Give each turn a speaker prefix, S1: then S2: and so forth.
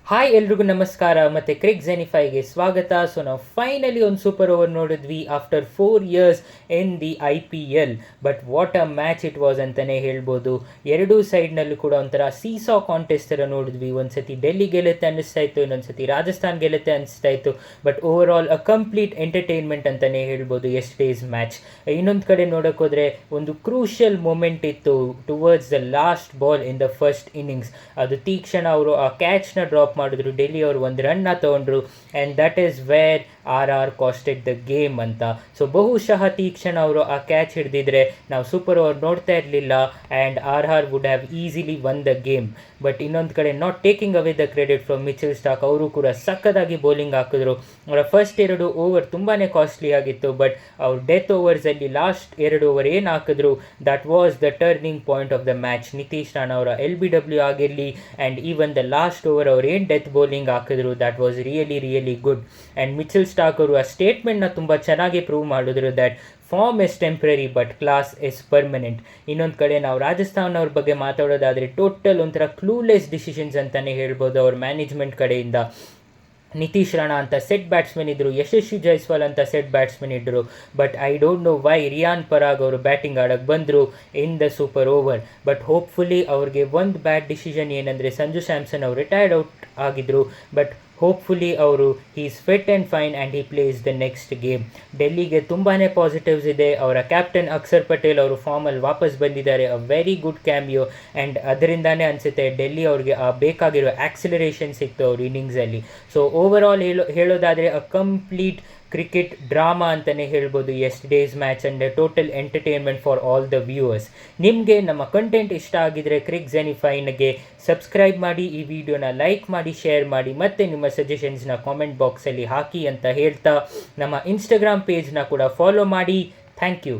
S1: Hi ಎಲ್ರಿಗೂ ನಮಸ್ಕಾರ ಮತ್ತು ಕ್ರಿಕ್ ಝೆನಿಫೈಗೆ ಸ್ವಾಗತ. ಸೊ ನಾವು ಫೈನಲಿ ಒಂದು ಸೂಪರ್ ಓವರ್ ನೋಡಿದ್ವಿ after 4 years in the IPL. But what a match it was ಅಂತಲೇ ಹೇಳ್ಬೋದು. ಎರಡೂ ಸೈಡ್ನಲ್ಲೂ ಕೂಡ ಒಂಥರ ಸೀಸಾ ಕಾಂಟೆಸ್ಟ್ ಥರ ನೋಡಿದ್ವಿ. ಒಂದು ಸತಿ ಡೆಲ್ಲಿ ಗೆಲ್ಲುತ್ತೆ ಅನ್ನಿಸ್ತಾ ಇತ್ತು, ಇನ್ನೊಂದು ಸತಿ ರಾಜಸ್ಥಾನ್ ಗೆಲ್ಲುತ್ತೆ ಅನ್ನಿಸ್ತಾ ಇತ್ತು. But over all a complete entertainment ಅಂತಲೇ ಹೇಳ್ಬೋದು ಎಸ್ಟರ್ಡೇಸ್ ಮ್ಯಾಚ್. ಇನ್ನೊಂದು ಕಡೆ ನೋಡೋಕ್ಕೋದ್ರೆ ಒಂದು ಕ್ರೂಷಿಯಲ್ ಮೂಮೆಂಟ್ ಇತ್ತು towards the last ball in the first innings. ಅದು ತೀಕ್ಷಣ ಅವರು ಆ ಕ್ಯಾಚ್ನ ಡ್ರಾಪ್ ಮಾಡಿದ್ರು, ಡೆಲ್ಲಿ ಅವರು ಒಂದು ರನ್ನ ತಗೊಂಡ್ರು, and that is where RR costed the game ಅಂತ. ಸೊ ಬಹುಶಃ ತೀಕ್ಷಣ ಅವರು ಆ ಕ್ಯಾಚ್ ಹಿಡಿದಿದ್ರೆ ನಾವು ಸೂಪರ್ ಓವರ್ ನೋಡ್ತಾ ಇರಲಿಲ್ಲ and RR would have easily won the game. But ಇನ್ನೊಂದು ಕಡೆ not taking away the credit from Mitchell Starc, ಅವರು ಕೂಡ ಸಕ್ಕದಾಗಿ ಬೌಲಿಂಗ್ ಹಾಕಿದ್ರು. ಅವರ ಫಸ್ಟ್ 2 ಓವರ್ ತುಂಬಾ ಕಾಸ್ಟ್ಲಿ ಆಗಿತ್ತು, ಬಟ್ ಅವ್ರ ಡೆತ್ ಓವರ್ಸಲ್ಲಿ ಲಾಸ್ಟ್ 2 ಓವರ್ ಏನು ಹಾಕಿದ್ರು that was the turning point of the match. Nitish Rana ಅವರ LBW ಆಗಿರಲಿ and even the last over ಅವ್ರು ಏನು ಡೆತ್ ಬೌಲಿಂಗ್ ಹಾಕಿದ್ರು that was really good. And Mitchell Starc ಅವರು ಆ ಸ್ಟೇಟ್ಮೆಂಟ್ನ ತುಂಬ ಚೆನ್ನಾಗಿ ಪ್ರೂವ್ ಮಾಡಿದ್ರು that form is temporary but class is permanent. ಇನ್ನೊಂದು ಕಡೆ ನಾವು ರಾಜಸ್ಥಾನ್ ಅವ್ರ ಬಗ್ಗೆ ಮಾತಾಡೋದಾದರೆ ಟೋಟಲ್ ಒಂಥರ ಕ್ಲೂಲೆಸ್ ಡಿಸಿಷನ್ಸ್ ಅಂತಲೇ ಹೇಳ್ಬೋದು ಅವ್ರ ಮ್ಯಾನೇಜ್ಮೆಂಟ್ ಕಡೆಯಿಂದ. ನಿತೀಶ್ ರಾಣಾ ಅಂತ ಸೆಟ್ ಬ್ಯಾಟ್ಸ್ಮನ್ ಇದ್ದರು, ಯಶಸ್ವಿ ಜೈಸ್ವಾಲ್ ಅಂತ ಸೆಟ್ ಬ್ಯಾಟ್ಸ್ಮನ್ ಇದ್ದರು, but I don't know why rayon Parag ಅವರು ಬ್ಯಾಟಿಂಗ್ ಆಡೋಕ್ಕೆ ಬಂದರು in the super over. But hopefully ಅವ್ರಿಗೆ ಒಂದು ಬ್ಯಾಡ್ ಡಿಸಿಷನ್ ಏನಂದರೆ ಸಂಜು ಸ್ಯಾಮ್ಸನ್ ಅವರು ರಿಟೈರ್ಡ್ ಔಟ್ ಆಗಿದ್ದರು, ಬಟ್ ಹೋಪ್ಫುಲಿ ಅವರು is fit and fine and he place the next game. ಡೆಲ್ಲಿಗೆ ತುಂಬಾ ಪಾಸಿಟಿವ್ಸ್ ಇದೆ. ಅವರ ಕ್ಯಾಪ್ಟನ್ ಅಕ್ಷರ್ ಪಟೇಲ್ ಅವರು ಫಾರ್ಮಲ್ಲಿ ವಾಪಸ್ ಬಂದಿದ್ದಾರೆ, a very good cameo, and ಅದರಿಂದಾನೇ ಅನಿಸುತ್ತೆ ಡೆಲ್ಲಿ ಅವ್ರಿಗೆ ಬೇಕಾಗಿರೋ ಆಕ್ಸಿಲರೇಷನ್ ಸಿಕ್ತು ಅವ್ರ ಇನ್ನಿಂಗ್ಸಲ್ಲಿ. ಸೊ ಓವರ್ ಆಲ್ ಹೇಳೋದಾದರೆ ಅ ಕಂಪ್ಲೀಟ್ ಕ್ರಿಕೆಟ್ ಡ್ರಾಮಾ ಅಂತಲೇ ಹೇಳ್ಬೋದು ಎಸ್ಟರ್ಡೇಸ್ match and total entertainment for all the viewers. ನಿಮಗೆ ನಮ್ಮ ಕಂಟೆಂಟ್ ಇಷ್ಟ ಆಗಿದರೆ ಕ್ರಿಕ್ ಝೆನಿಫೈನ್ಗೆ ಸಬ್ಸ್ಕ್ರೈಬ್ ಮಾಡಿ, ಈ ವಿಡಿಯೋನ ಲೈಕ್ ಮಾಡಿ, ಶೇರ್ ಮಾಡಿ, ಮತ್ತು ನಿಮ್ಮ ಸಜೆಷನ್ಸ್ನ ಕಾಮೆಂಟ್ ಬಾಕ್ಸಲ್ಲಿ ಹಾಕಿ ಅಂತ ಹೇಳ್ತಾ ನಮ್ಮ ಇನ್ಸ್ಟಾಗ್ರಾಮ್ ಪೇಜ್ನ ಕೂಡ ಫಾಲೋ ಮಾಡಿ. Thank you.